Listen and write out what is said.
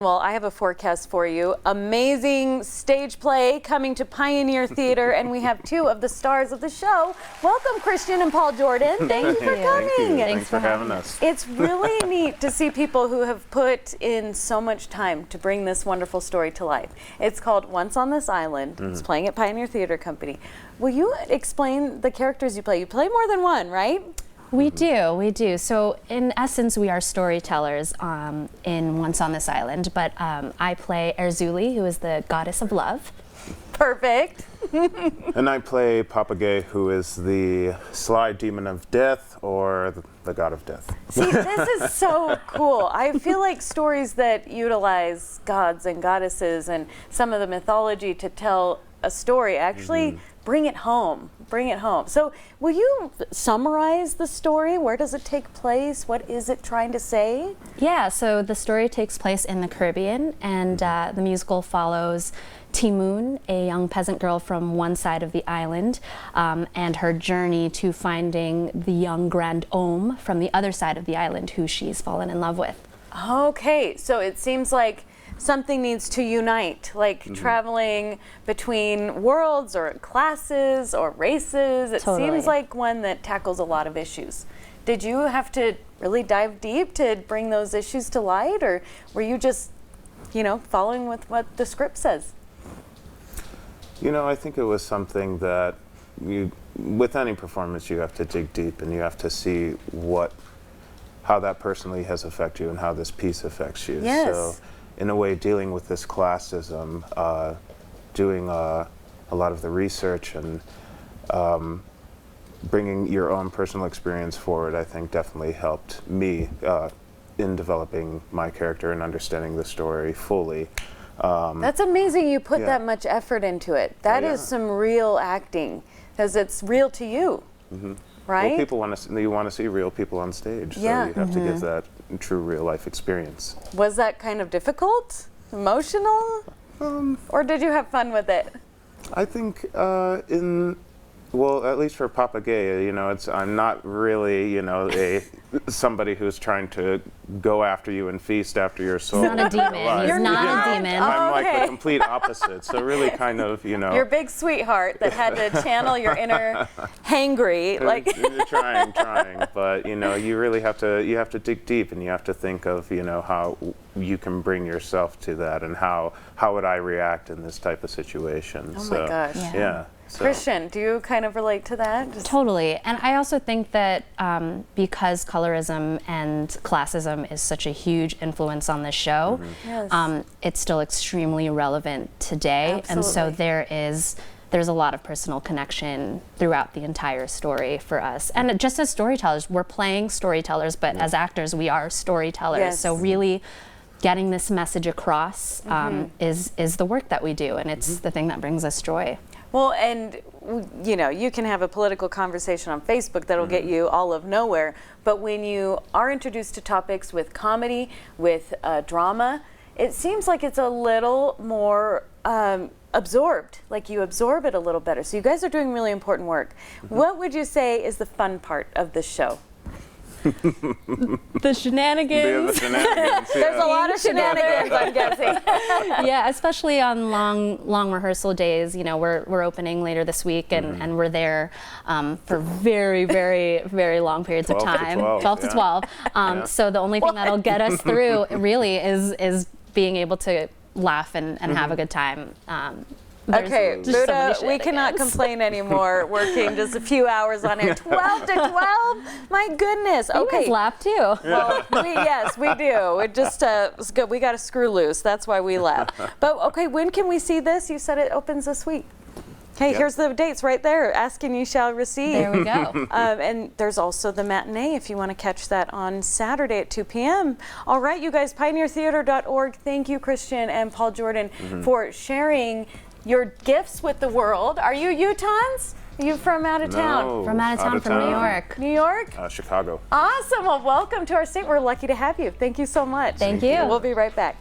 Well, I have a forecast for you. Amazing stage play coming to Pioneer Theater, and we have two of the stars of the show. Welcome, Christian and Paul Jordan. Thank you for coming. Thanks for having us. It's really neat to see people who have put in so much time to bring this wonderful story to life. It's called Once on This Island. It's playing at Pioneer Theater Company. Will you explain the characters you play? You play more than one, right? We do. So in essence, we are storytellers in Once on This Island, but I play Erzuli, who is the goddess of love. Perfect. And I play Papagay, who is the sly demon of death, or the god of death. See, this is so cool. I feel like stories that utilize gods and goddesses and some of the mythology to tell a story actually bring it home. Bring it home. So will you summarize the story? Where does it take place? What is it trying to say? Yeah, so the story takes place in the Caribbean, and the musical follows Timoon, a young peasant girl from one side of the island, and her journey to finding the young grand homme from the other side of the island who she's fallen in love with. Okay, so it seems like something needs to unite, like traveling between worlds or classes or races. It seems like one that tackles a lot of issues. Did you have to really dive deep to bring those issues to light, or were you just, following with what the script says? I think it was something that with any performance, you have to dig deep and you have to see how that personally has affected you and how this piece affects you. Yes. So, in a way, dealing with this classism, doing a lot of the research and bringing your own personal experience forward, I think definitely helped me in developing my character and understanding the story fully. That's amazing you put that much effort into it. That is some real acting, because it's real to you, right? Well, people want to see real people on stage, so you have to give that true real life experience. Was that kind of difficult, emotional, or did you have fun with it? I think at least for Papagay, I'm not really, somebody who's trying to go after you and feast after your soul. He's not a demon. He's not a demon. I'm like the complete opposite. So really kind of, Your big sweetheart that had to channel your inner hangry. You're trying. But, you really have to dig deep, and you have to think of, how you can bring yourself to that, and how would I react in this type of situation. Oh my gosh. Yeah. So. Christian, do you kind of relate to that? Totally. And I also think that because colorism and classism is such a huge influence on this show, it's still extremely relevant today. Absolutely. And so there's a lot of personal connection throughout the entire story for us. And just as storytellers, we're playing storytellers, but as actors, we are storytellers. Yes. So really getting this message across is the work that we do, and it's the thing that brings us joy. Well, and you can have a political conversation on Facebook that'll get you all of nowhere, but when you are introduced to topics with comedy, with drama, it seems like it's a little more absorbed, like you absorb it a little better. So you guys are doing really important work. What would you say is the fun part of this show? The shenanigans. There's a lot of shenanigans, I'm guessing. Yeah, especially on long rehearsal days. We're opening later this week, and we're there for very, very, very long periods of time. 12 to 12. So the only thing that'll get us through really is being able to laugh and have a good time. Okay, Buddha, we cannot complain anymore working just a few hours on air. 12 to 12? My goodness. Okay. You guys laugh too. Well, yes, we do. It just was good. We got to screw loose. That's why we laugh. But okay, when can we see this? You said it opens this week. Okay, here's the dates right there. Ask and you shall receive. There we go. And there's also the matinee if you want to catch that on Saturday at 2 p.m. All right, you guys, pioneertheater.org. Thank you, Christian and Paul Jordan, for sharing your gifts with the world. Are you Utahns? Are you from out of town? No, from out of town, from New York. New York? Chicago. Awesome. Well, welcome to our state. We're lucky to have you. Thank you so much. Thank you. We'll be right back.